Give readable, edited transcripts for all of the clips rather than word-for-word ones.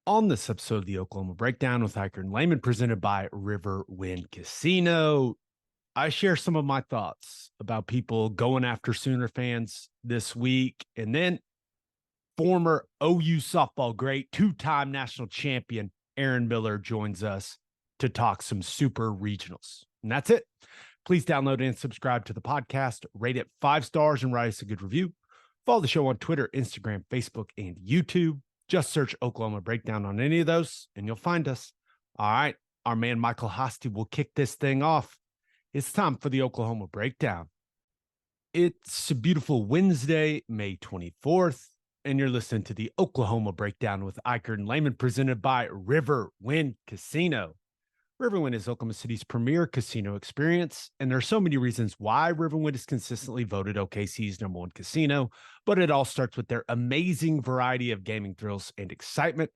On this episode of the Oklahoma Breakdown with Ikard and Lehman, presented by Riverwind Casino, I share some of my thoughts about people going after Sooner fans this week. And then former OU softball great, two-time national champion Erin Miller joins us to talk some super regionals. And that's it. Please download and subscribe to the podcast, rate it 5 stars, and write us a good review. Follow the show on Twitter, Instagram, Facebook, and YouTube. Just search Oklahoma Breakdown on any of those, and you'll find us. All right, our man Michael Hosty will kick this thing off. It's time for the Oklahoma Breakdown. It's a beautiful Wednesday, May 24th, and you're listening to the Oklahoma Breakdown with Ikard and Lehman, presented by Riverwind Casino. Riverwind is Oklahoma City's premier casino experience, and there are so many reasons why Riverwind is consistently voted OKC's #1 casino, but it all starts with their amazing variety of gaming thrills and excitement.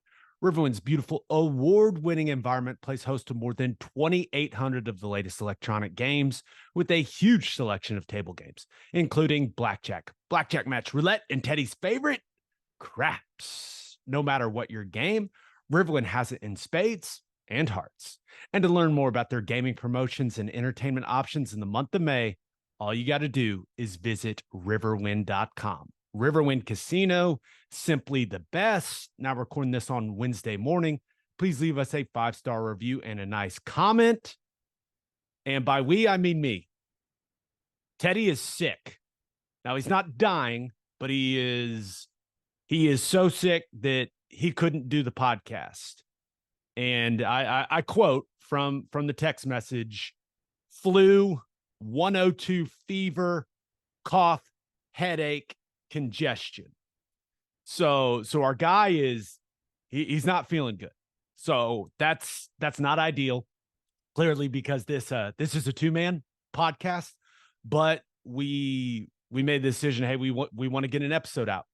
Riverwind's beautiful, award-winning environment plays host to more than 2,800 of the latest electronic games, with a huge selection of table games, including blackjack, blackjack match, roulette, and Teddy's favorite, craps. No matter what your game, Riverwind has it in spades and hearts. And to learn more about their gaming promotions and entertainment options in the month of May, all you got to do is visit riverwind.com. Riverwind Casino, simply the best. Now recording this on Wednesday morning. Please leave us a 5-star review and a nice comment. And by we, I mean me. Teddy is sick. Now he's not dying, but he is so sick that he couldn't do the podcast. And I quote from the text message: flu, 102 fever, cough, headache, congestion. So our guy he's not feeling good. So that's not ideal, clearly, because this is a 2-man podcast. But we made the decision, hey, we want to get an episode out,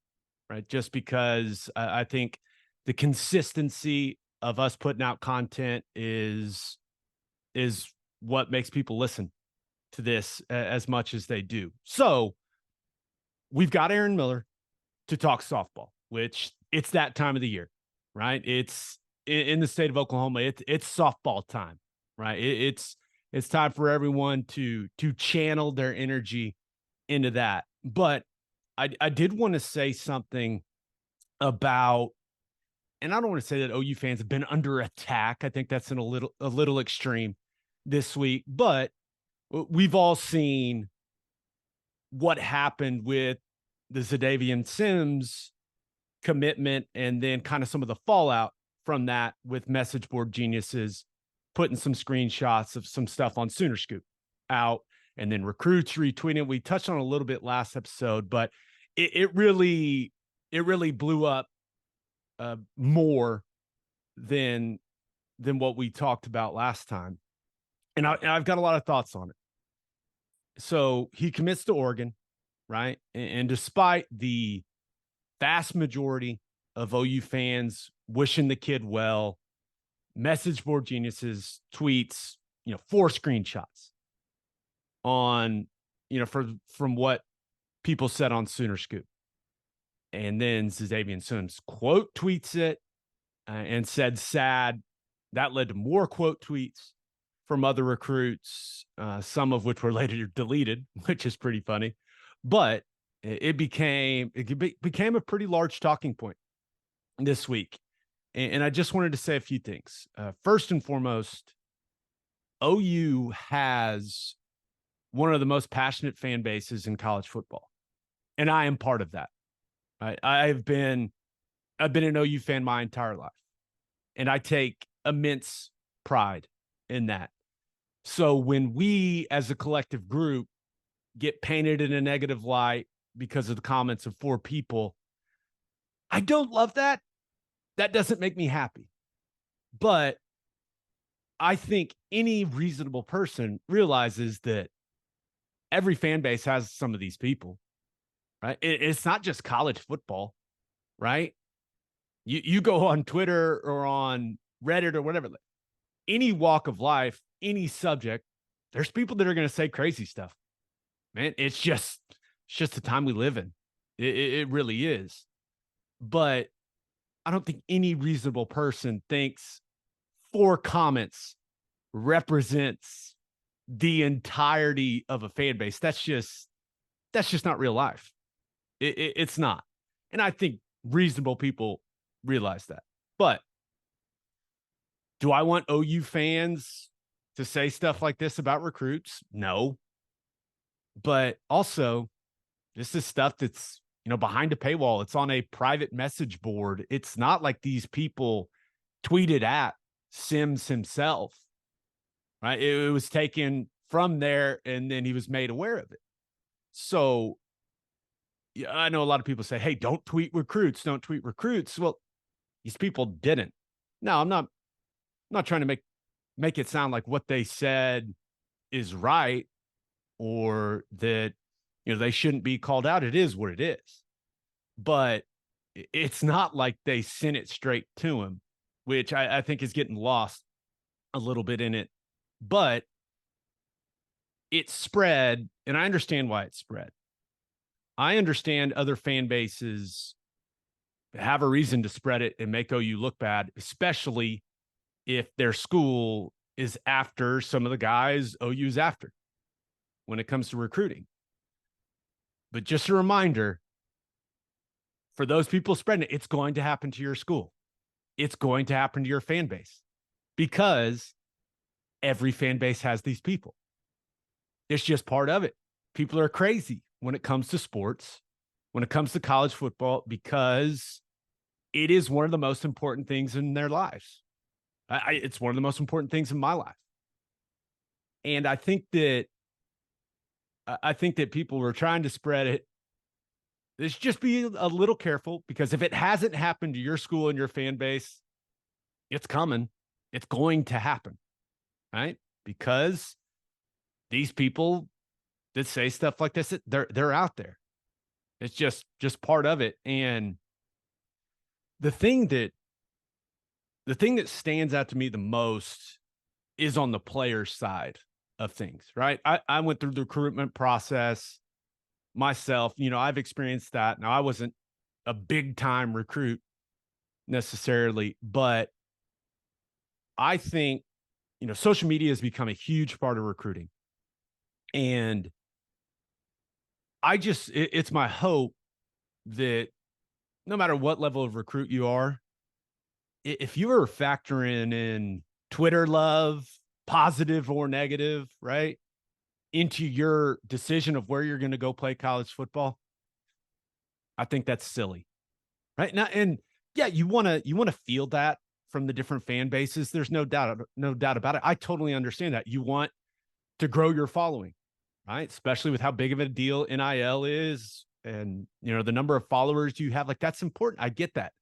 right? Just because I think the consistency of us putting out content is what makes people listen to this as much as they do. So we've got Erin Miller to talk softball, which it's that time of the year, right? It's in the state of Oklahoma. It's softball time, right? It's time for everyone to channel their energy into that. But I did want to say something about, and I don't want to say that OU fans have been under attack. I think that's a little extreme this week, but we've all seen what happened with the Xadavien Sims commitment, and then kind of some of the fallout from that, with message board geniuses putting some screenshots of some stuff on Sooner Scoop out, and then recruits retweeting. We touched on a little bit last episode, but it really blew up more than what we talked about last time. And I've got a lot of thoughts on it. So he commits to Oregon, right? And despite the vast majority of OU fans wishing the kid well, message board geniuses tweets, 4 screenshots on, from what people said on Sooner Scoop. And then Xadavien Sims quote tweets it and said, sad. That led to more quote tweets from other recruits, some of which were later deleted, which is pretty funny. But it became a pretty large talking point this week. And I just wanted to say a few things. First and foremost, OU has one of the most passionate fan bases in college football, and I am part of that. I've been an OU fan my entire life, and I take immense pride in that. So when we, as a collective group, get painted in a negative light because of the comments of 4 people, I don't love that. That doesn't make me happy. But I think any reasonable person realizes that every fan base has some of these people, right? It's not just college football, right? You go on Twitter or on Reddit or whatever, any walk of life, any subject, there's people that are going to say crazy stuff. Man, it's just the time we live in. It really is. But I don't think any reasonable person thinks 4 comments represents the entirety of a fan base. That's just not real life. It's not. And I think reasonable people realize that. But do I want OU fans to say stuff like this about recruits? No. But also, this is stuff that's, behind a paywall. It's on a private message board. It's not like these people tweeted at Sims himself, right? It was taken from there and then he was made aware of it. So, yeah, I know a lot of people say, hey, don't tweet recruits. Don't tweet recruits. Well, these people didn't. No, I'm not trying to make it sound like what they said is right or that they shouldn't be called out. It is what it is. But it's not like they sent it straight to him, which I think is getting lost a little bit in it. But it spread, and I understand why it spread. I understand other fan bases have a reason to spread it and make OU look bad, especially if their school is after some of the guys OU's after when it comes to recruiting. But just a reminder, for those people spreading it, it's going to happen to your school. It's going to happen to your fan base because every fan base has these people. It's just part of it. People are crazy when it comes to sports, when it comes to college football, because it is one of the most important things in their lives. It's one of the most important things in my life. And I think that people were trying to spread it. Let's just be a little careful, because if it hasn't happened to your school and your fan base, it's coming. It's going to happen, right? Because these people that say stuff like this, they're out there. It's just part of it. And the thing that stands out to me the most is on the player side of things, right? I went through the recruitment process myself. I've experienced that. Now, I wasn't a big time recruit necessarily, but I think, social media has become a huge part of recruiting. And it's my hope that no matter what level of recruit you are, if you are factoring in Twitter love, positive or negative, right, into your decision of where you're going to go play college football, I think that's silly, right? Now, and yeah, you want to feel that from the different fan bases. There's no doubt about it. I totally understand that. You want to grow your following, right? Especially with how big of a deal NIL is, and the number of followers you have. Like, that's important. I get that.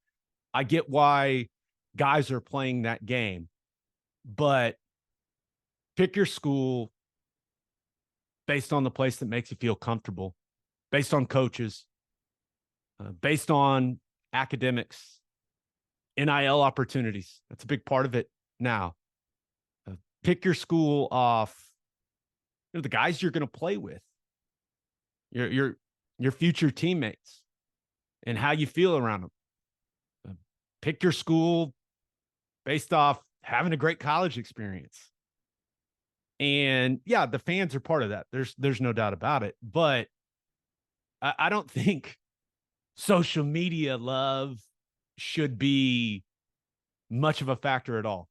I get why guys are playing that game, but pick your school based on the place that makes you feel comfortable, based on coaches, based on academics, NIL opportunities. That's a big part of it now. Pick your school off the guys you're going to play with, your future teammates, and how you feel around them. Pick your school based off having a great college experience. And yeah, the fans are part of that. There's no doubt about it. But I don't think social media love should be much of a factor at all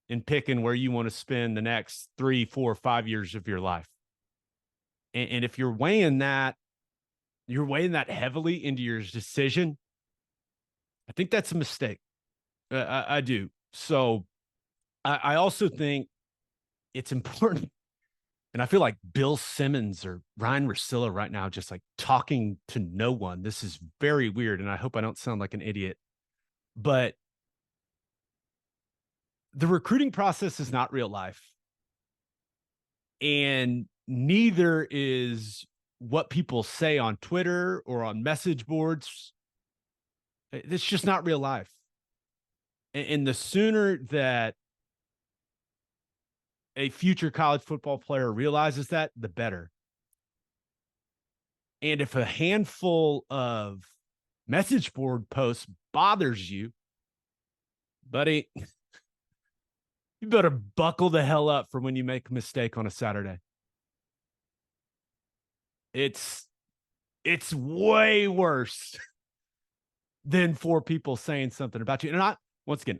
in picking where you want to spend the next 3, 4, 5 years of your life. And if you're weighing that heavily into your decision, I think that's a mistake. I do. So I also think it's important. And I feel like Bill Simmons or Ryan Russillo right now, just like talking to no one. This is very weird. And I hope I don't sound like an idiot, but the recruiting process is not real life. And neither is what people say on Twitter or on message boards. It's just not real life. And the sooner that a future college football player realizes that, the better. And if a handful of message board posts bothers you, buddy, you better buckle the hell up for when you make a mistake on a Saturday. It's way worse than for people saying something about you. And once again,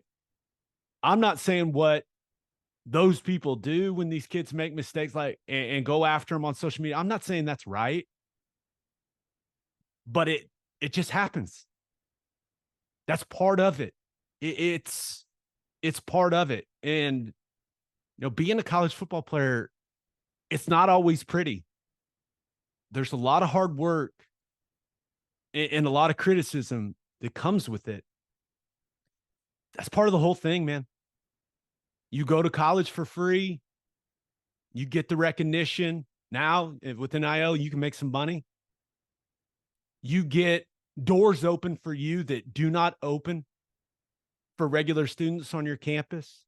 I'm not saying what those people do when these kids make mistakes and go after them on social media. I'm not saying that's right, but it just happens. That's part of it. It's part of it. And being a college football player, it's not always pretty. There's a lot of hard work and a lot of criticism that comes with it. That's part of the whole thing, man. You go to college for free, you get the recognition. Now with NIL, you can make some money. You get doors open for you that do not open for regular students on your campus.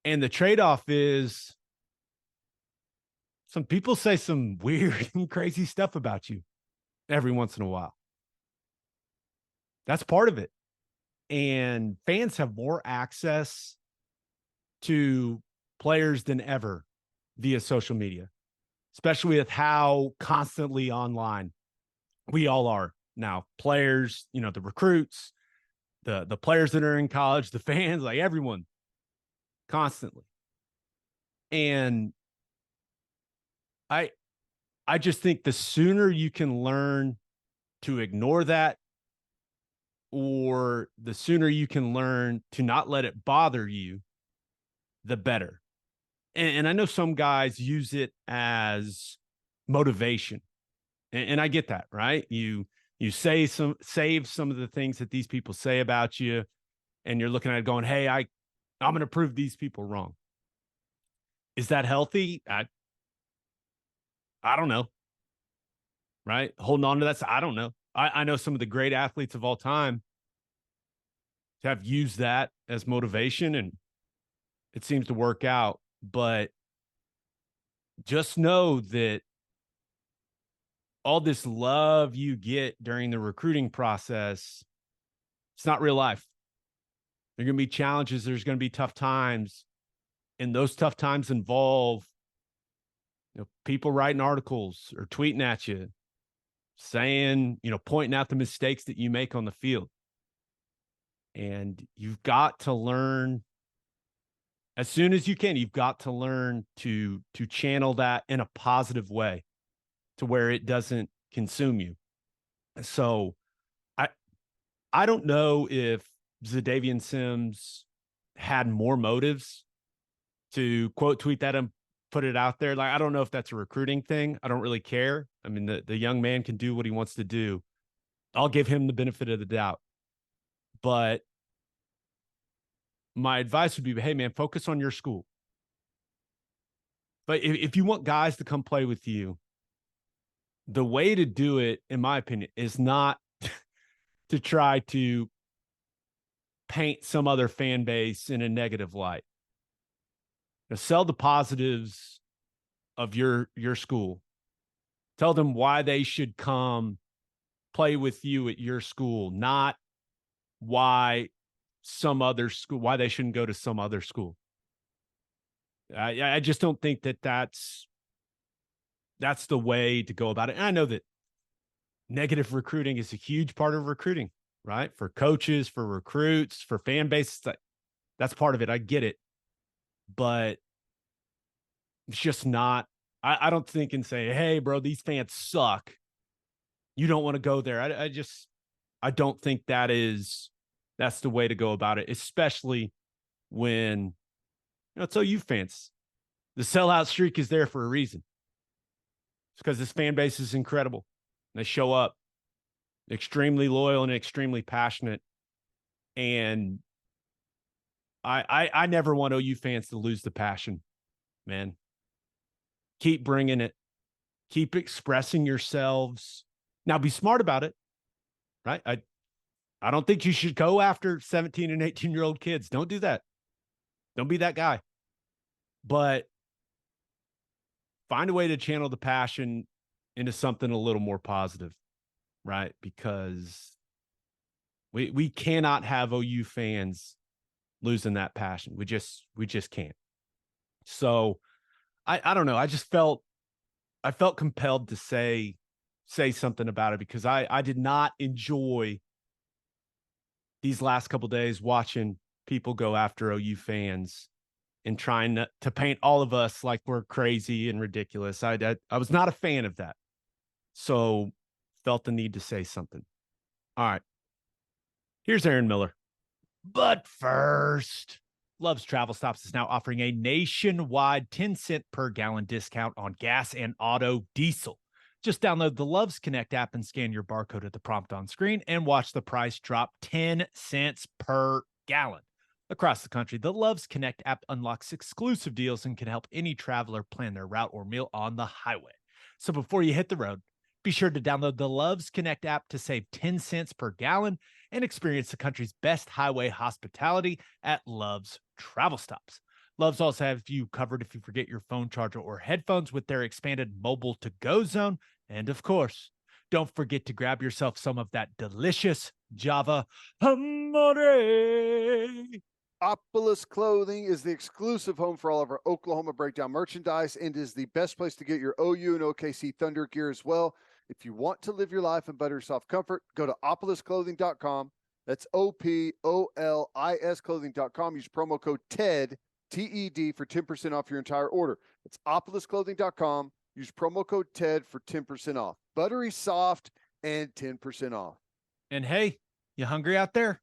And the trade-off is some people say some weird and crazy stuff about you every once in a while. That's part of it. And fans have more access to players than ever via social media, especially with how constantly online we all are now. Players, the recruits, the players that are in college, the fans, like everyone constantly. And I just think the sooner you can learn to ignore that, or the sooner you can learn to not let it bother you, the better. And I know some guys use it as motivation. And I get that, right? You save some of the things that these people say about you, and you're looking at it going, hey, I'm going to prove these people wrong. Is that healthy? I don't know. Right? Holding on to that. I don't know. I know some of the great athletes of all time have used that as motivation, and it seems to work out. But just know that all this love you get during the recruiting process, it's not real life. There are going to be challenges. There's going to be tough times. And those tough times involve people writing articles or tweeting at you, saying, pointing out the mistakes that you make on the field. And you've got to learn as soon as you can. You've got to learn to channel that in a positive way to where it doesn't consume you. So I don't know if Xadavien Sims had more motives to quote tweet that and put it out there. Like, I don't know if that's a recruiting thing. I don't really care. I mean, the young man can do what he wants to do. I'll give him the benefit of the doubt. But my advice would be, hey, man, focus on your school. But if you want guys to come play with you, the way to do it, in my opinion, is not to try to paint some other fan base in a negative light. Sell the positives of your school. Tell them why they should come play with you at your school, not why they shouldn't go to some other school. I just don't think that's the way to go about it. And I know that negative recruiting is a huge part of recruiting, right? For coaches, for recruits, for fan bases, that's part of it. I get it. But it's just not, I don't think and say, hey, bro, these fans suck. You don't want to go there. I don't think that's the way to go about it, especially when, it's OU fans. The sellout streak is there for a reason. It's because this fan base is incredible. They show up extremely loyal and extremely passionate. And I never want OU fans to lose the passion, man. Keep bringing it. Keep expressing yourselves. Now, be smart about it, right? I don't think you should go after 17 and 18-year-old kids. Don't do that. Don't be that guy. But find a way to channel the passion into something a little more positive, right? Because We cannot have OU fans losing that passion. We just can't. So I don't know. I felt compelled to say something about it because I did not enjoy these last couple of days watching people go after OU fans and trying to paint all of us like we're crazy and ridiculous. I was not a fan of that. So felt the need to say something. All right. Here's Erin Miller. But first, Love's Travel Stops is now offering a nationwide 10-cent per gallon discount on gas and auto diesel. Just download the Love's Connect app and scan your barcode at the prompt on screen and watch the price drop 10 cents per gallon. Across the country, the Love's Connect app unlocks exclusive deals and can help any traveler plan their route or meal on the highway. So before you hit the road, be sure to download the Love's Connect app to save 10 cents per gallon and experience the country's best highway hospitality at Love's Travel Stops. Love's also have you covered if you forget your phone charger or headphones with their expanded mobile to-go zone. And of course, don't forget to grab yourself some of that delicious Java Hamare. Opolis Clothing is the exclusive home for all of our Oklahoma Breakdown merchandise and is the best place to get your OU and OKC Thunder gear as well. If you want to live your life in better self-comfort, go to opolisclothing.com. That's OPOLIS clothing.com. Use promo code TED, TED, for 10% off your entire order. It's opolisclothing.com. Use promo code TED for 10% off. Buttery soft and 10% off. And hey, you hungry out there?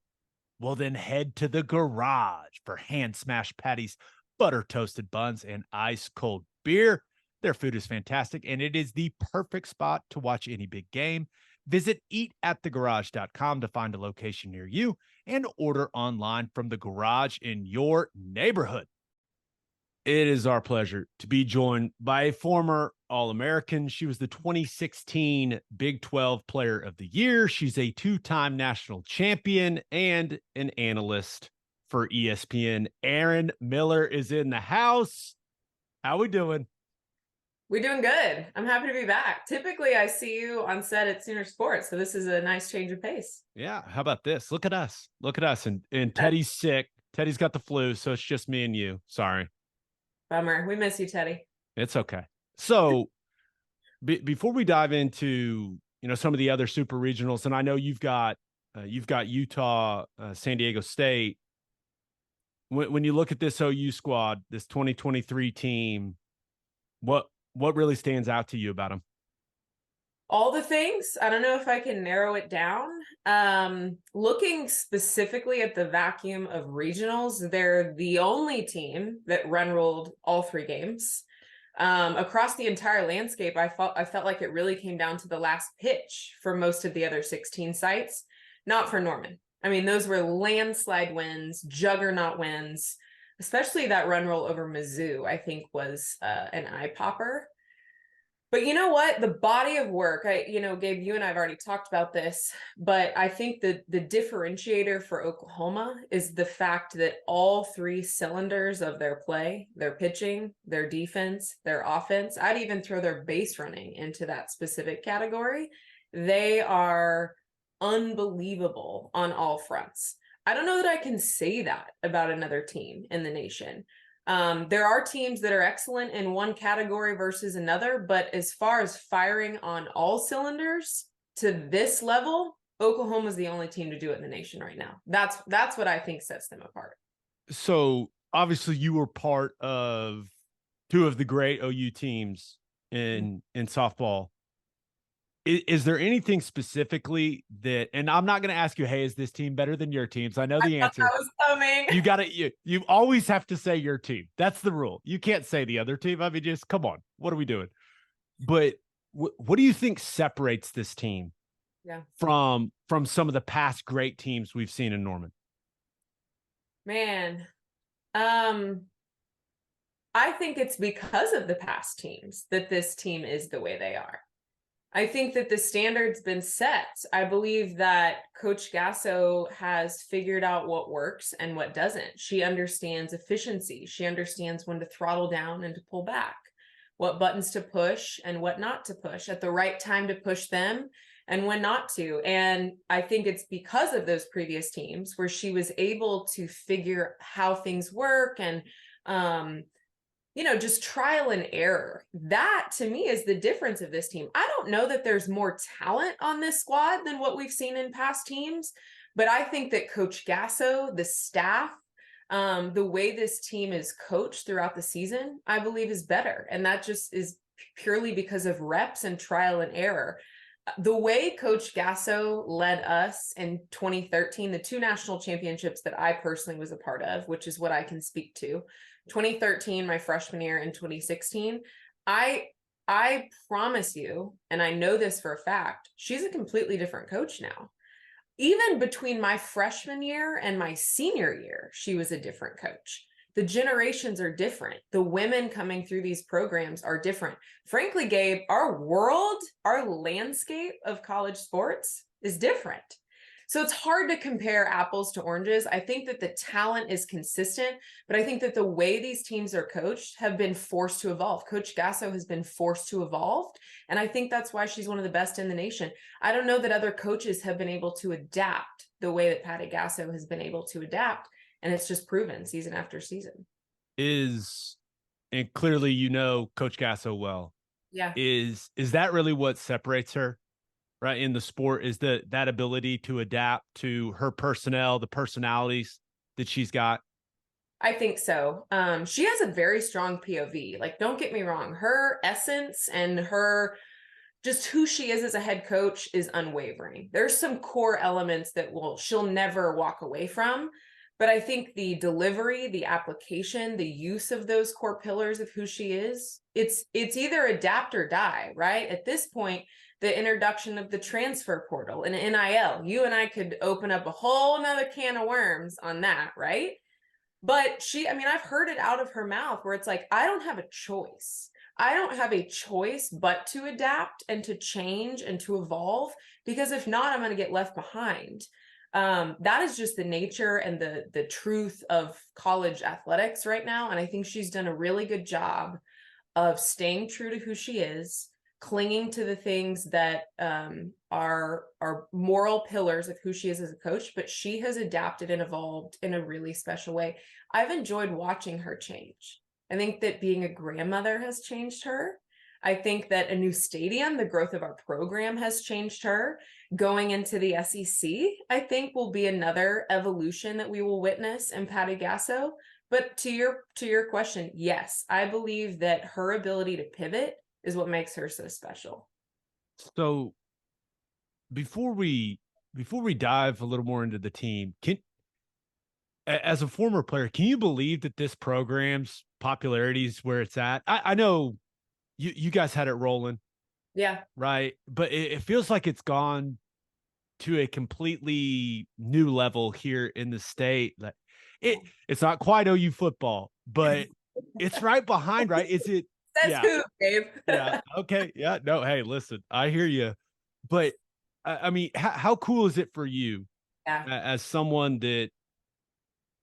Well, then head to the garage for hand-smashed patties, butter-toasted buns, and ice-cold beer. Their food is fantastic, and it is the perfect spot to watch any big game. Visit eatatthegarage.com to find a location near you and order online from the garage in your neighborhood. It is our pleasure to be joined by a former All-American. She was the 2016 Big 12 Player of the Year. She's a two-time national champion and an analyst for ESPN. Erin Miller is in the house. How we doing? We're doing good. I'm happy to be back. Typically, I see you on set at Sooner Sports, so this is a nice change of pace. Yeah, how about this? Look at us. Look at us. And Teddy's sick. Teddy's got the flu, so it's just me and you. Sorry. Bummer. We miss you, Teddy. It's okay. So before we dive into, some of the other super regionals, and I know you've got Utah, San Diego State. When you look at this OU squad, this 2023 team, what really stands out to you about them? All the things. I don't know if I can narrow it down. Looking specifically at the vacuum of regionals, they're the only team that run-rolled all three games. Across the entire landscape, I felt like it really came down to the last pitch for most of the other 16 sites, not for Norman. I mean, those were landslide wins, juggernaut wins, especially that run roll over Mizzou, I think was an eye popper. But you know what? The body of work, Gabe, you and I have already talked about this, but I think the differentiator for Oklahoma is the fact that all three cylinders of their play, their pitching, their defense, their offense, I'd even throw their base running into that specific category. They are unbelievable on all fronts. I don't know that I can say that about another team in the nation. There are teams that are excellent in one category versus another, but as far as firing on all cylinders to this level, Oklahoma's the only team to do it in the nation right now. That's what I think sets them apart. So obviously you were part of two of the great OU teams in softball. Is there anything specifically that, and I'm not going to ask you, hey, is this team better than your teams? I know the answer. That was coming. You got to, you always have to say your team. That's the rule. You can't say the other team. I mean, just come on. What are we doing? But what do you think separates this team from some of the past great teams we've seen in Norman? Man, I think it's because of the past teams that this team is the way they are. I think that the standard's been set. I believe that Coach Gasso has figured out what works and what doesn't. She understands efficiency. She understands when to throttle down and to pull back, what buttons to push and what not to push, at the right time to push them, and when not to. And I think it's because of those previous teams where she was able to figure how things work and, just trial and error. That to me is the difference of this team. I don't know that there's more talent on this squad than what we've seen in past teams, but I think that Coach Gasso, the staff, the way this team is coached throughout the season, I believe is better. And that just is purely because of reps and trial and error. The way Coach Gasso led us in 2013, the 2 national championships that I personally was a part of, which is what I can speak to, 2013, my freshman year, and 2016, I promise you, and I know this for a fact, she's a completely different coach now. Even between my freshman year and my senior year, she was a different coach. The generations are different. The women coming through these programs are different. Frankly, Gabe, our world, our landscape of college sports is different. So it's hard to compare apples to oranges. I think that the talent is consistent, but I think that the way these teams are coached have been forced to evolve. Coach Gasso has been forced to evolve, and I think that's why she's one of the best in the nation. I don't know that other coaches have been able to adapt the way that Patty Gasso has been able to adapt, and it's just proven season after season. And clearly, Coach Gasso well. Yeah. Is that really what separates her? Right, in the sport, is that ability to adapt to her personnel, the personalities that she's got? I think so. She has a very strong POV. Like, don't get me wrong, her essence and her just who she is as a head coach is unwavering. There's some core elements that she'll never walk away from. But I think the delivery, the application, the use of those core pillars of who she is, it's either adapt or die, right? At this point, the introduction of the transfer portal and NIL, you and I could open up a whole nother can of worms on that, right? But I've heard it out of her mouth where it's like, I don't have a choice. I don't have a choice but to adapt and to change and to evolve, because if not, I'm going to get left behind. That is just the nature and the truth of college athletics right now. And I think she's done a really good job of staying true to who she is, clinging to the things that are moral pillars of who she is as a coach, but she has adapted and evolved in a really special way. I've enjoyed watching her change. I think that being a grandmother has changed her. I think that a new stadium, the growth of our program, has changed her. Going into the SEC, I think, will be another evolution that we will witness in Patty Gasso. But to your question, yes, I believe that her ability to pivot is what makes her so special. So before we dive a little more into the team, as a former player, can you believe that this program's popularity is where it's at? I know you guys had it rolling. Yeah. Right. But it feels like it's gone to a completely new level here in the state. Like it's not quite OU football, but it's right behind, right? Is it? That's who, Gabe. Yeah. Okay. Yeah. No, hey, listen, I hear you. But how cool is it for you as someone that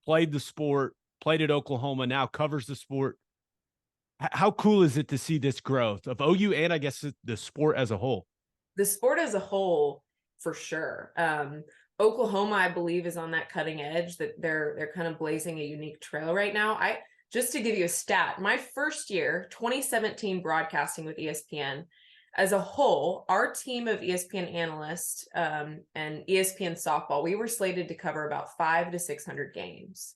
played the sport, played at Oklahoma, now covers the sport? How cool is it to see this growth of OU and I guess the sport as a whole? The sport as a whole, for sure. Oklahoma, I believe, is on that cutting edge, that they're kind of blazing a unique trail right now. Just to give you a stat, my first year, 2017, broadcasting with ESPN, as a whole, our team of ESPN analysts and ESPN softball, we were slated to cover about 500 to 600 games.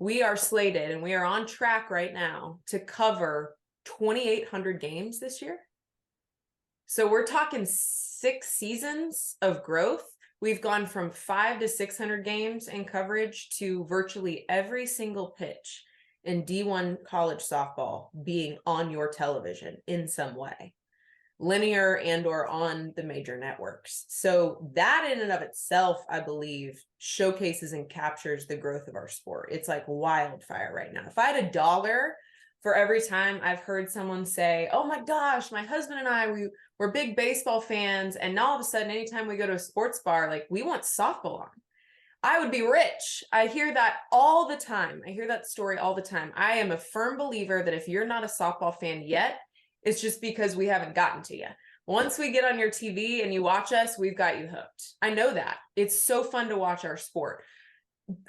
We are slated, and we are on track right now to cover 2,800 games this year. So we're talking 6 seasons of growth. We've gone from 500 to 600 games in coverage to virtually every single pitch in D1 college softball being on your television in some way, linear and or on the major networks. So that in and of itself, I believe, showcases and captures the growth of our sport. It's like wildfire right now. If I had $1 for every time I've heard someone say, oh my gosh, my husband and I, we're big baseball fans, and now all of a sudden, anytime we go to a sports bar, like, we want softball on, I would be rich. I hear that all the time. I hear that story all the time. I am a firm believer that if you're not a softball fan yet, it's just because we haven't gotten to you. Once we get on your TV and you watch us, we've got you hooked. I know that. It's so fun to watch our sport.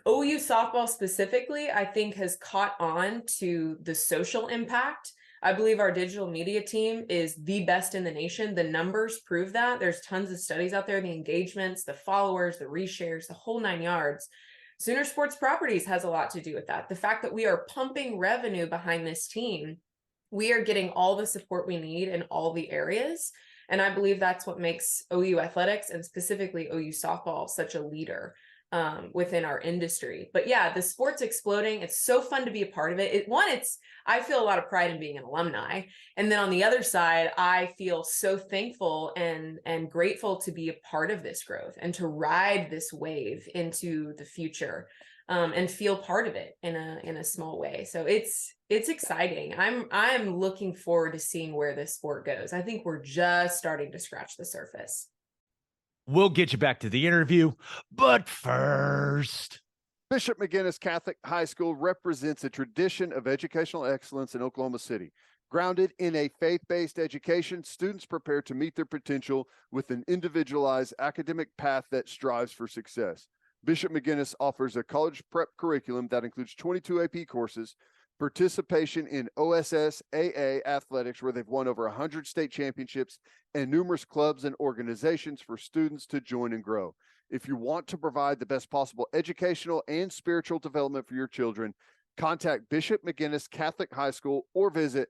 OU softball specifically, I think, has caught on to the social impact. I believe our digital media team is the best in the nation. The numbers prove that. There's tons of studies out there, the engagements, the followers, the reshares, the whole 9 yards. Sooner Sports Properties has a lot to do with that. The fact that we are pumping revenue behind this team, we are getting all the support we need in all the areas. And I believe that's what makes OU athletics and specifically OU softball such a leader within our industry. But yeah, the sport's exploding. It's so fun to be a part of it. I feel a lot of pride in being an alumni. And then on the other side, I feel so thankful and grateful to be a part of this growth and to ride this wave into the future and feel part of it in a small way. So it's exciting. I'm looking forward to seeing where this sport goes. I think we're just starting to scratch the surface. We'll get you back to the interview, but first, Bishop McGuinness Catholic High School represents a tradition of educational excellence in Oklahoma City. Grounded in a faith-based education, students prepare to meet their potential with an individualized academic path that strives for success. Bishop McGuinness offers a college prep curriculum that includes 22 AP courses, participation in OSSAA athletics, where they've won over 100 state championships, and numerous clubs and organizations for students to join and grow. If you want to provide the best possible educational and spiritual development for your children, contact Bishop McGuinness Catholic High School or visit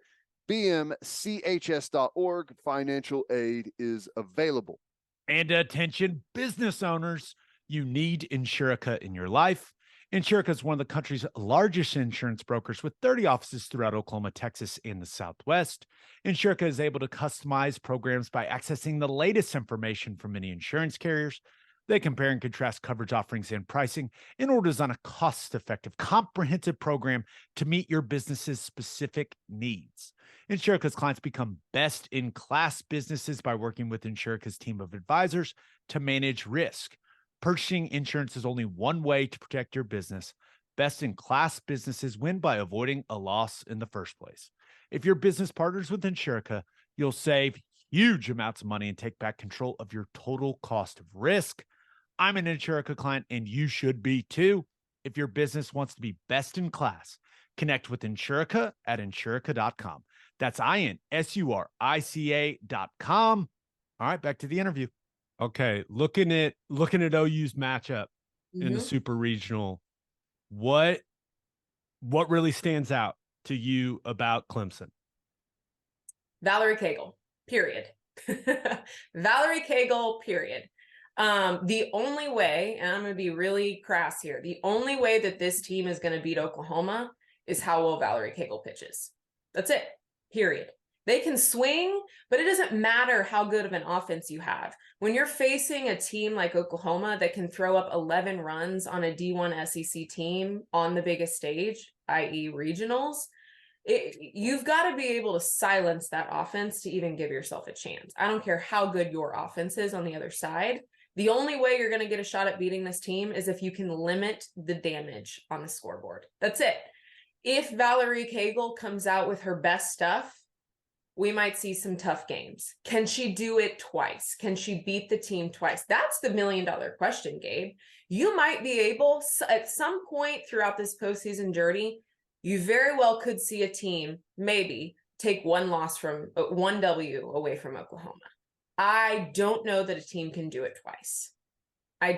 bmchs.org. Financial aid is available. And attention, business owners, you need Insurica in your life. Insurica is one of the country's largest insurance brokers with 30 offices throughout Oklahoma, Texas, and the Southwest. Insurica is able to customize programs by accessing the latest information from many insurance carriers. They compare and contrast coverage offerings and pricing in order to design a cost-effective, comprehensive program to meet your business's specific needs. Insurica's clients become best-in-class businesses by working with Insurica's team of advisors to manage risk. Purchasing insurance is only one way to protect your business. Best-in-class businesses win by avoiding a loss in the first place. If your business partners with Insurica, you'll save huge amounts of money and take back control of your total cost of risk. I'm an Insurica client, and you should be too. If your business wants to be best in class, connect with Insurica at Insurica.com. That's INSURICA.com. All right, back to the interview. Okay, looking at OU's matchup in the super regional, what really stands out to you about Clemson? Valerie Cagle, period. Valerie Cagle, period. The only way, and I'm going to be really crass here, the only way that this team is going to beat Oklahoma is how well Valerie Cagle pitches. That's it, period. They can swing, but it doesn't matter how good of an offense you have. When you're facing a team like Oklahoma that can throw up 11 runs on a D1 SEC team on the biggest stage, i.e. regionals, you've got to be able to silence that offense to even give yourself a chance. I don't care how good your offense is on the other side. The only way you're going to get a shot at beating this team is if you can limit the damage on the scoreboard. That's it. If Valerie Cagle comes out with her best stuff, we might see some tough games. Can she do it twice? Can she beat the team twice? That's the $1 million question, Gabe. You might be able, at some point throughout this postseason journey, you very well could see a team maybe take one W away from Oklahoma. I don't know that a team can do it twice. I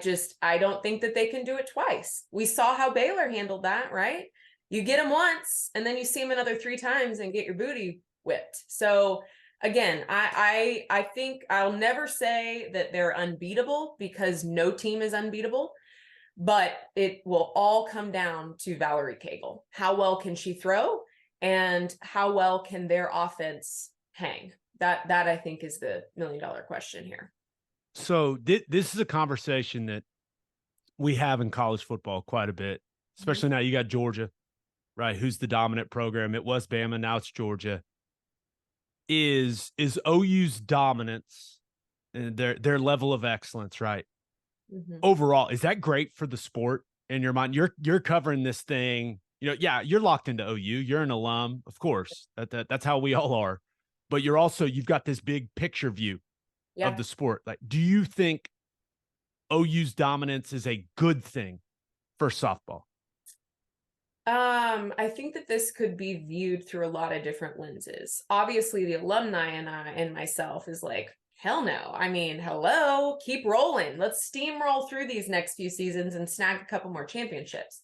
don't think that they can do it twice. We saw how Baylor handled that, right? You get them once and then you see them another 3 times and get your booty whipped. So again, I think I'll never say that they're unbeatable because no team is unbeatable, but it will all come down to Valerie Cagle. How well can she throw and how well can their offense hang? That I think is the $1 million question here. So this is a conversation that we have in college football quite a bit, especially now you got Georgia, right? Who's the dominant program? It was Bama, now it's Georgia. Is OU's dominance and their level of excellence, right? Overall, is that great for the sport in your mind? You're covering this thing, yeah, you're locked into OU. You're an alum, of course. That's how we all are. but you've got this big picture view of the sport. Like, do you think OU's dominance is a good thing for softball? I think that this could be viewed through a lot of different lenses. Obviously, the alumni and myself is like, hell no. I mean, hello, keep rolling. Let's steamroll through these next few seasons and snag a couple more championships.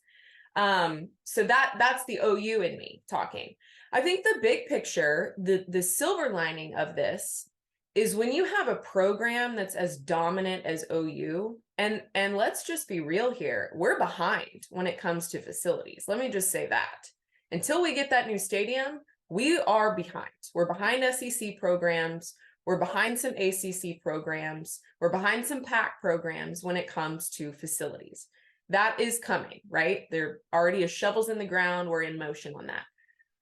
So that's the OU in me talking. I think the big picture, the silver lining of this is when you have a program that's as dominant as OU, and let's just be real here, we're behind when it comes to facilities. Let me just say that. Until we get that new stadium, we are behind. We're behind SEC programs. We're behind some ACC programs. We're behind some PAC programs when it comes to facilities. That is coming, right? There already is shovels in the ground. We're in motion on that.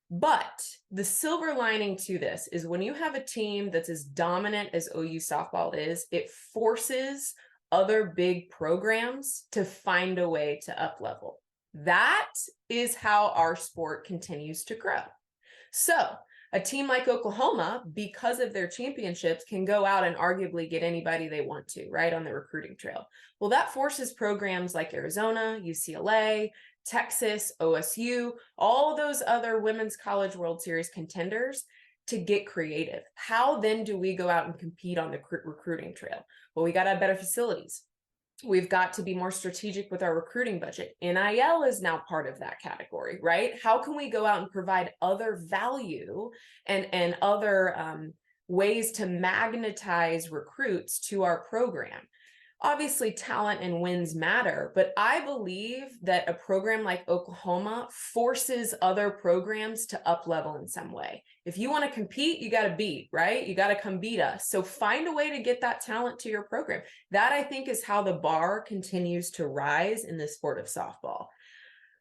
But the silver lining to this is when you have a team that's as dominant as OU softball is, it forces other big programs to find a way to up level. That is how our sport continues to grow. So a team like Oklahoma, because of their championships, can go out and arguably get anybody they want to, right, on the recruiting trail. Well, that forces programs like Arizona, UCLA, Texas, OSU, all those other Women's College World Series contenders to get creative. How then do we go out and compete on the recruiting trail? Well, we got to have better facilities. We've got to be more strategic with our recruiting budget. NIL is now part of that category, right? How can we go out and provide other value and other ways to magnetize recruits to our program? Obviously, talent and wins matter, but I believe that a program like Oklahoma forces other programs to up level in some way. If you want to compete, you got to beat, right? You got to come beat us. So find a way to get that talent to your program. That, I think, is how the bar continues to rise in the sport of softball.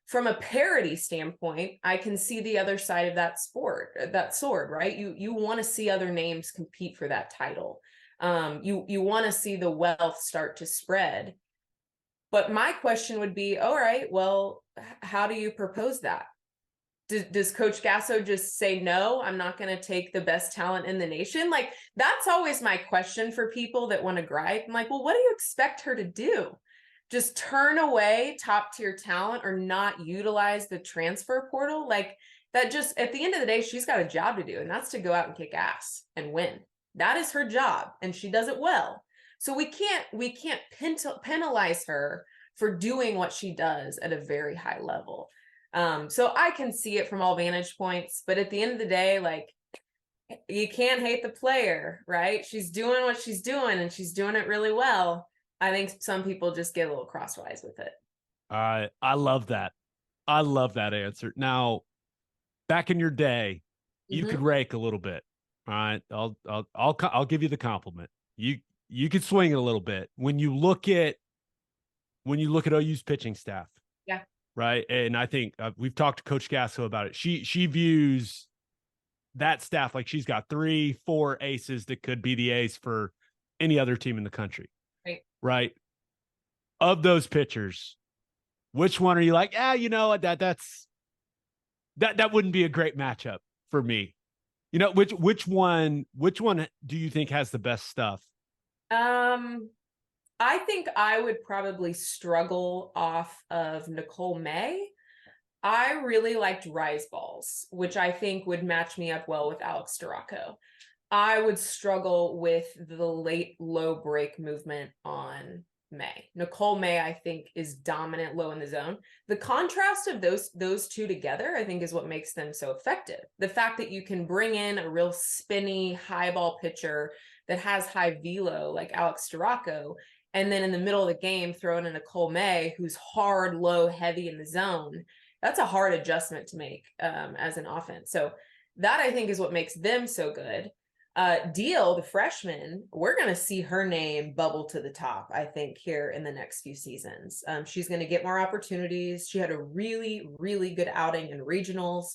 From a parity standpoint, I can see the other side of that sword, right? You want to see other names compete for that title. You want to see the wealth start to spread. But my question would be, all right, well, how do you propose that? Does Coach Gasso just say, no, I'm not going to take the best talent in the nation? Like, that's always my question for people that want to gripe. I'm like, well, what do you expect her to do? Just turn away top tier talent or not utilize the transfer portal? Like, that just, at the end of the day, she's got a job to do, and that's to go out and kick ass and win. That is her job, and she does it well. So we can't penalize her for doing what she does at a very high level. So I can see it from all vantage points, but at the end of the day, like, you can't hate the player, right? She's doing what she's doing, and she's doing it really well. I think some people just get a little crosswise with it. I love that. I love that answer. Now, back in your day, you could rake a little bit. All right, I'll give you the compliment. You could swing it a little bit when you look at OU's pitching staff. Yeah. Right, and I think we've talked to Coach Gasso about it. She views that staff like she's got 3-4 aces that could be the ace for any other team in the country. Right. Right. Of those pitchers, which one are you like? You know that wouldn't be a great matchup for me. You know, which one do you think has the best stuff? I think I would probably struggle off of Nicole May. I really liked Rise Balls, which I think would match me up well with Alex Storako. I would struggle with the late low break movement on May. Nicole May, I think, is dominant low in the zone. The contrast of those two together, I think, is what makes them so effective. The fact that you can bring in a real spinny high ball pitcher that has high velo like Alex Storako, and then in the middle of the game throw in a Nicole May who's hard, low, heavy in the zone. That's a hard adjustment to make as an offense. So that, I think, is what makes them so good. Deal, the freshman, we're going to see her name bubble to the top, I think, here in the next few seasons. She's going to get more opportunities. She had a really, really good outing in regionals.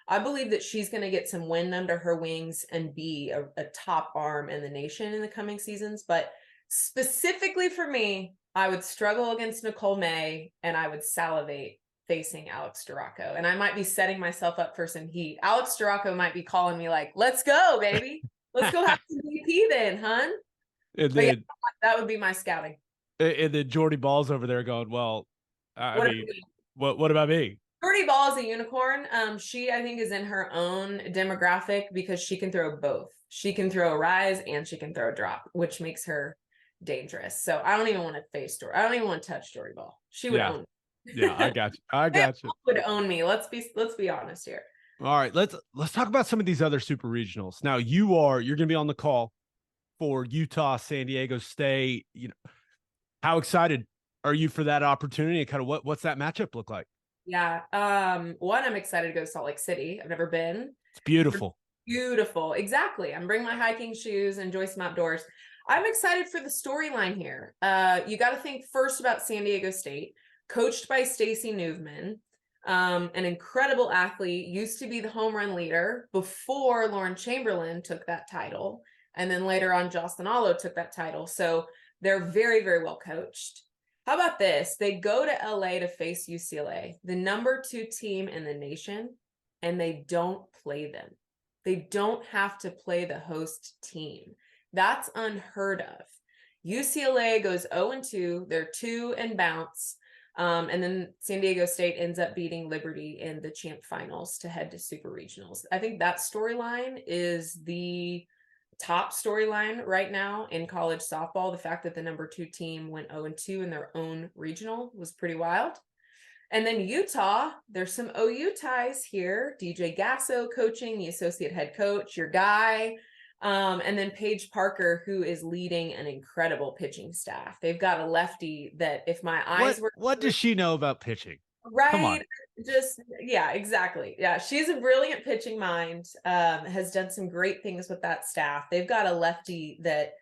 I believe that she's going to get some wind under her wings and be a top arm in the nation in the coming seasons. But specifically for me, I would struggle against Nicole May, and I would salivate facing Alex Storako. And I might be setting myself up for some heat. Alex Storako might be calling me like, let's go, baby. Let's go have some VP then, hun. And But then, yeah, that would be my scouting. and then Jordy Ball's over there going, well, I mean, what about me? Jordy Ball is a unicorn. She, I think, is in her own demographic because she can throw both. She can throw a rise and she can throw a drop, which makes her dangerous. So I don't even want to face Jordy. I don't even want to touch Jordy Ball. She would own me. Yeah, I got you. I got you. Would own me. Let's be honest here. All right, let's talk about some of these other super regionals. Now you're going to be on the call for Utah, San Diego State. You know, how excited are you for that opportunity? And kind of what's that matchup look like? Yeah. One, I'm excited to go to Salt Lake City. I've never been. It's beautiful. Beautiful. Exactly. I'm bringing my hiking shoes, enjoy some outdoors. I'm excited for the storyline here. You got to think first about San Diego State, coached by Stacey Newman, an incredible athlete, used to be the home run leader before Lauren Chamberlain took that title. And then later on, Jocelyn Allo took that title. So they're very, very well coached. How about this? They go to LA to face UCLA, the number 2 team in the nation, and they don't play them. They don't have to play the host team. That's unheard of. UCLA goes 0-2. They're 2 and bounce. And then San Diego State ends up beating Liberty in the champ finals to head to super regionals. I think that storyline is the top storyline right now in college softball. The fact that the number 2 team went 0-2 in their own regional was pretty wild. And then Utah, there's some OU ties here. DJ Gasso coaching, the associate head coach, your guy. And then Paige Parker, who is leading an incredible pitching staff. They've got a lefty that if my eyes were... What does she know about pitching? Right. Come on. Just, yeah, exactly. Yeah. She's a brilliant pitching mind, has done some great things with that staff. They've got a lefty that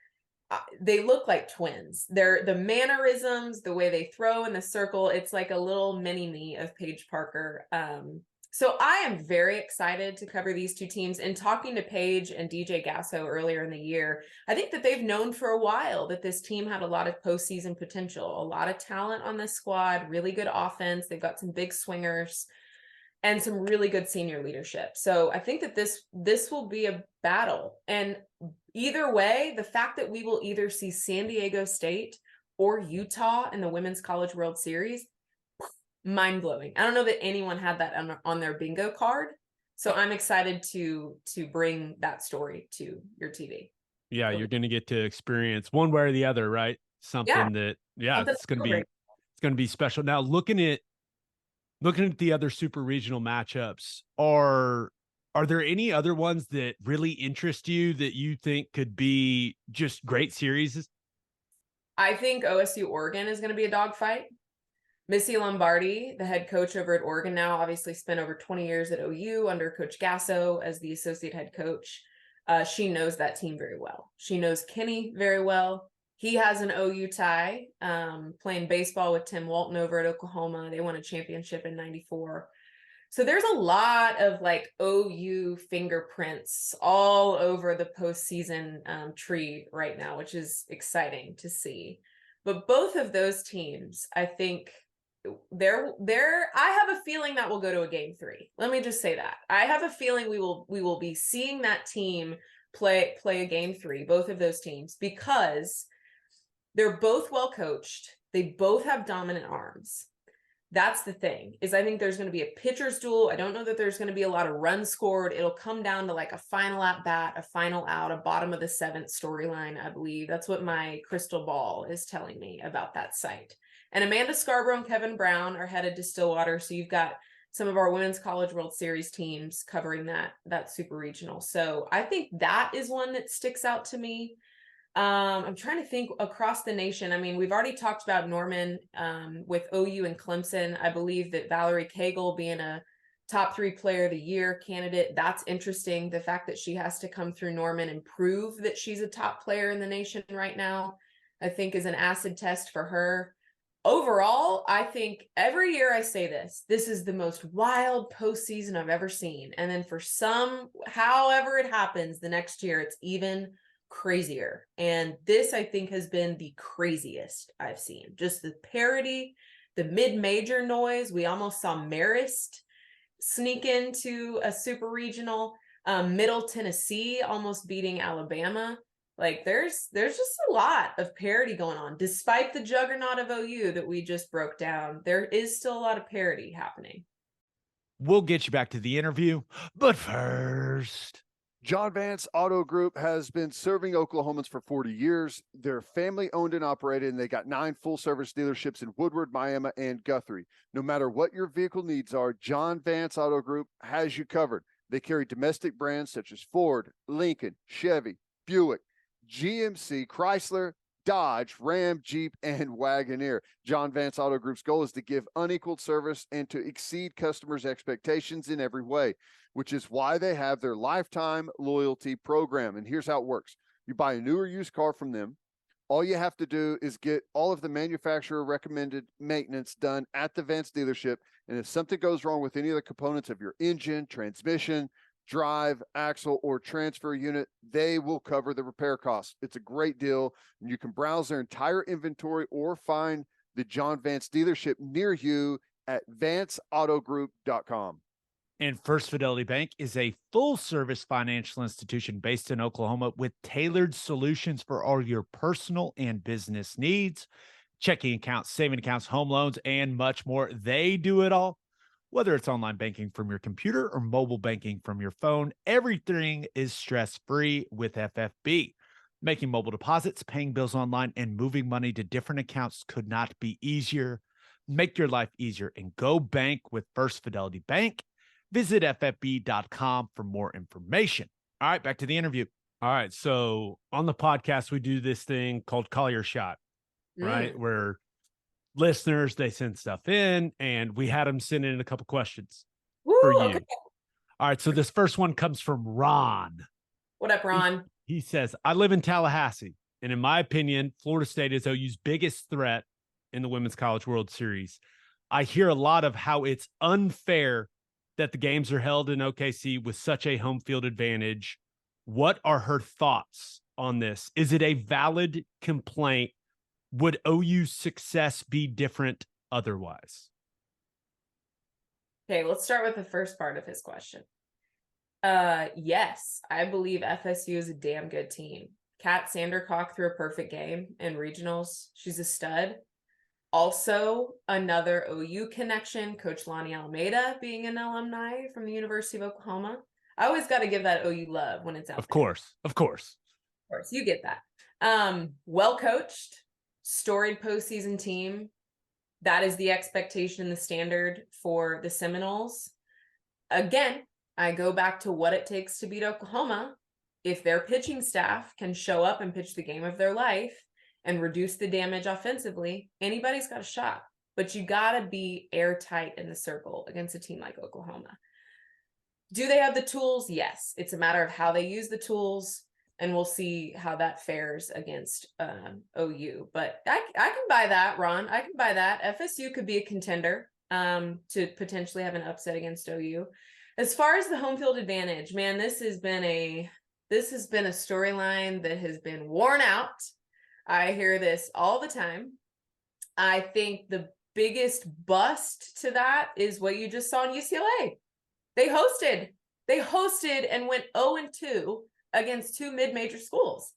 they look like twins. They're the mannerisms, the way they throw in the circle. It's like a little mini me of Paige Parker. So I am very excited to cover these 2 teams. And talking to Paige and DJ Gasso earlier in the year, I think that they've known for a while that this team had a lot of postseason potential, a lot of talent on this squad, really good offense. They've got some big swingers and some really good senior leadership. So I think that this will be a battle. And either way, the fact that we will either see San Diego State or Utah in the Women's College World Series, mind-blowing. I don't know that anyone had that on their bingo card. So I'm excited to bring that story to your TV. Yeah, you're going to get to experience one way or the other, right? Something it's going to be special. Now, looking at the other super regional matchups, are there any other ones that really interest you that you think could be just great series? I think OSU Oregon is going to be a dogfight. Missy Lombardi, the head coach over at Oregon now, obviously spent over 20 years at OU under Coach Gasso as the associate head coach. She knows that team very well. She knows Kenny very well. He has an OU tie, playing baseball with Tim Walton over at Oklahoma. They won a championship in '94. So there's a lot of like OU fingerprints all over the postseason tree right now, which is exciting to see. But both of those teams, I think I have a feeling that we'll go to a game 3. Let me just say that. I have a feeling we will be seeing that team play a game 3, both of those teams, because they're both well coached. They both have dominant arms. That's the thing, is I think there's going to be a pitcher's duel. I don't know that there's going to be a lot of runs scored. It'll come down to like a final at bat, a final out, a bottom of the 7th storyline, I believe. That's what my crystal ball is telling me about that site. And Amanda Scarborough and Kevin Brown are headed to Stillwater. So you've got some of our Women's College World Series teams covering that super regional. So I think that is one that sticks out to me. I'm trying to think across the nation. I mean, we've already talked about Norman with OU and Clemson. I believe that Valerie Cagle being a top 3 player of the year candidate, that's interesting. The fact that she has to come through Norman and prove that she's a top player in the nation right now, I think is an acid test for her. Overall, I think every year I say this is the most wild postseason I've ever seen. And then for however it happens, the next year, it's even crazier. And this, I think, has been the craziest I've seen. Just the parity, the mid-major noise. We almost saw Marist sneak into a super regional. Middle Tennessee almost beating Alabama. Like there's just a lot of parity going on. Despite the juggernaut of OU that we just broke down, there is still a lot of parity happening. We'll get you back to the interview, but first, John Vance Auto Group has been serving Oklahomans for 40 years. They're family owned and operated, and they got 9 full service dealerships in Woodward, Miami, and Guthrie. No matter what your vehicle needs are, John Vance Auto Group has you covered. They carry domestic brands such as Ford, Lincoln, Chevy, Buick, GMC, Chrysler, Dodge, Ram, Jeep, and Wagoneer. John Vance Auto Group's goal is to give unequaled service and to exceed customers' expectations in every way, which is why they have their lifetime loyalty program. And here's how it works. You buy a new or used car from them. All you have to do is get all of the manufacturer recommended maintenance done at the Vance dealership. And if something goes wrong with any of the components of your engine, transmission, drive, axle, or transfer unit, they will cover the repair costs. It's a great deal, and you can browse their entire inventory or find the John Vance dealership near you at vanceautogroup.com. And First Fidelity Bank is a full-service financial institution based in Oklahoma with tailored solutions for all your personal and business needs, checking accounts, saving accounts, home loans, and much more. They do it all. Whether it's online banking from your computer or mobile banking from your phone, everything is stress-free with FFB. Making mobile deposits, paying bills online, and moving money to different accounts could not be easier. Make your life easier and go bank with First Fidelity Bank. Visit ffb.com for more information. All right, back to the interview. All right, so on the podcast, we do this thing called Call Your Shot, right? Where listeners, they send stuff in, and we had them send in a couple questions for you. Okay. All right, so this first one comes from Ron. What up, Ron? He says, I live in Tallahassee, and in my opinion, Florida State is OU's biggest threat in the Women's College World Series. I hear a lot of how it's unfair that the games are held in OKC with such a home field advantage. What are her thoughts on this? Is it a valid complaint? Would OU's success be different otherwise? Okay, let's start with the first part of his question. Yes, I believe FSU is a damn good team. Kat Sandercock threw a perfect game in regionals. She's a stud. Also, another OU connection, Coach Lonnie Almeida being an alumni from the University of Oklahoma. I always got to give that OU love when it's out there. Of course, you get that. Well coached, storied postseason team. That is the expectation and the standard for the Seminoles. Again, I go back to what it takes to beat Oklahoma. If their pitching staff can show up and pitch the game of their life and reduce the damage offensively, anybody's got a shot. But you got to be airtight in the circle against a team like Oklahoma. Do they have the tools? Yes. It's a matter of how they use the tools, and we'll see how that fares against OU. But I can buy that, Ron. I can buy that. FSU could be a contender to potentially have an upset against OU. As far as the home field advantage, man, this has been a storyline that has been worn out. I hear this all the time. I think the biggest bust to that is what you just saw in UCLA. They hosted and went 0-2 against 2 mid-major schools.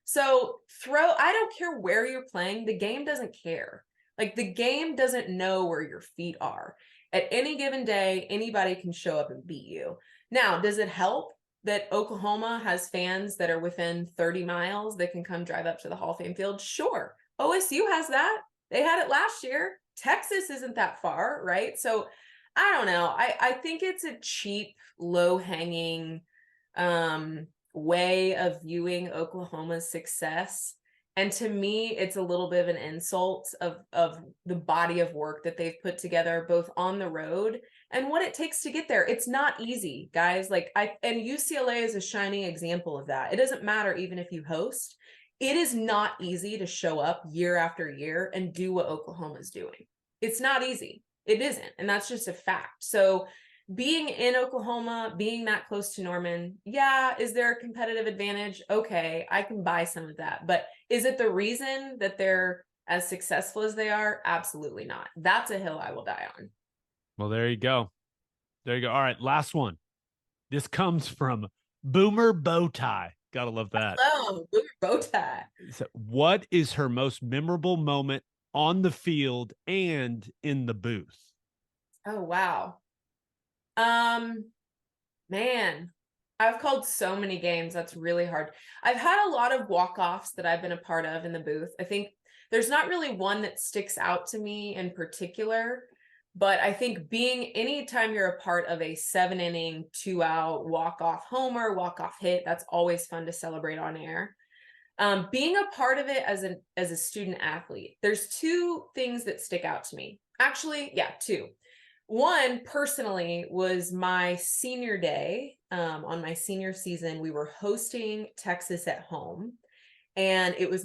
So I don't care where you're playing. The game doesn't care. Like, the game doesn't know where your feet are. At any given day, anybody can show up and beat you. Now, does it help that Oklahoma has fans that are within 30 miles that can come drive up to the Hall of Fame field? Sure. OSU has that. They had it last year. Texas isn't that far, right? So I don't know. I think it's a cheap, low-hanging way of viewing Oklahoma's success. And to me, it's a little bit of an insult of the body of work that they've put together, both on the road and what it takes to get there. It's not easy, guys. And UCLA is a shining example of that. It doesn't matter even if you host. It is not easy to show up year after year and do what Oklahoma's doing. It's not easy. It isn't. And that's just a fact. So being in Oklahoma, being that close to Norman, yeah, is there a competitive advantage? Okay, I can buy some of that. But is it the reason that they're as successful as they are, absolutely not. That's a hill I will die on. Well, there you go. There you go. All right, last one. This comes from Boomer Bowtie. Gotta love that. Hello, Boomer Bowtie. So what is her most memorable moment on the field and in the booth? Oh, wow. Man, I've called so many games. That's really hard. I've had a lot of walk-offs that I've been a part of in the booth. I think there's not really one that sticks out to me in particular, but I think anytime you're a part of a 7-inning, 2-out walk-off homer, walk-off hit, that's always fun to celebrate on air. Being a part of it as a student athlete, there's two things that stick out to me. Actually, yeah, two. One, personally, was my senior day. On my senior season, we were hosting Texas at home, and it was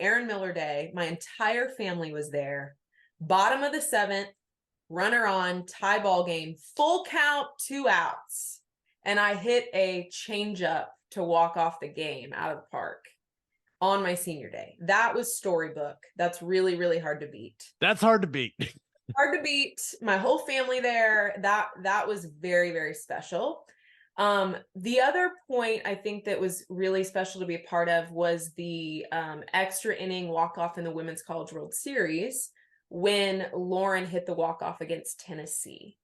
Erin Miller Day. My entire family was there. Bottom of the 7th, runner on, tie ball game, full count, 2 outs, and I hit a changeup to walk off the game out of the park on my senior day. That was storybook. That's really, really hard to beat. That's hard to beat. Hard to beat. My whole family there. That was very, very special. The other point I think that was really special to be a part of was the extra inning walk-off in the Women's College World Series when Lauren hit the walk-off against Tennessee.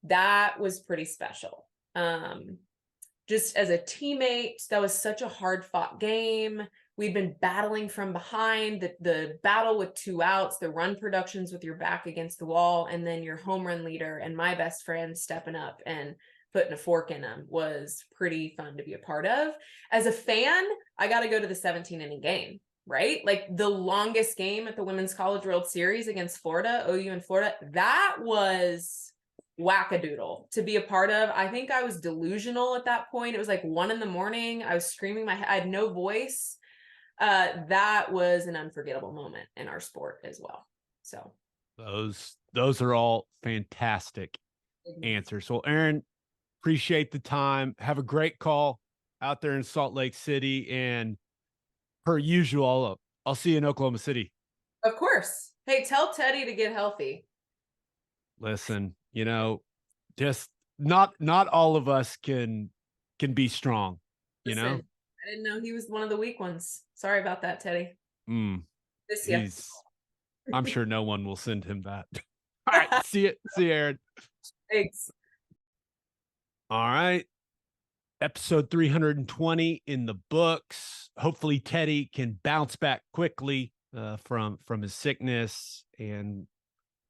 That was pretty special. Just as a teammate, that was such a hard-fought game. We'd been battling from behind, the battle with 2 outs, the run productions with your back against the wall, and then your home run leader and my best friend stepping up and putting a fork in them was pretty fun to be a part of. As a fan, I got to go to the 17-inning game, right? Like the longest game at the Women's College World Series against Florida, OU and Florida, that was wackadoodle to be a part of. I think I was delusional at that point. It was like 1 a.m. I was screaming I had no voice. That was an unforgettable moment in our sport as well. So those are all fantastic answers. So Erin, appreciate the time. Have a great call out there in Salt Lake City, and per usual, I'll see you in Oklahoma City. Of course. Hey, tell Teddy to get healthy. Listen, just not all of us can be strong. Listen, I didn't know he was one of the weak ones. Sorry about that, Teddy. I'm sure no one will send him that. All right, see you, Erin. Thanks. All right. Episode 320 in the books. Hopefully Teddy can bounce back quickly from his sickness, and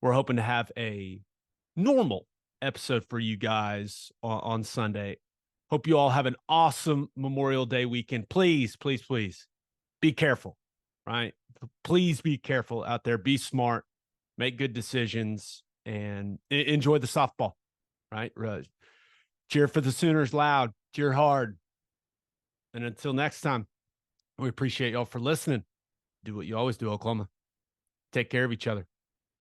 we're hoping to have a normal episode for you guys on Sunday. Hope you all have an awesome Memorial Day weekend. Please, please, please be careful, right? Please be careful out there. Be smart, make good decisions, and enjoy the softball, right? Cheer for the Sooners loud, cheer hard. And until next time, we appreciate y'all for listening. Do what you always do, Oklahoma. Take care of each other.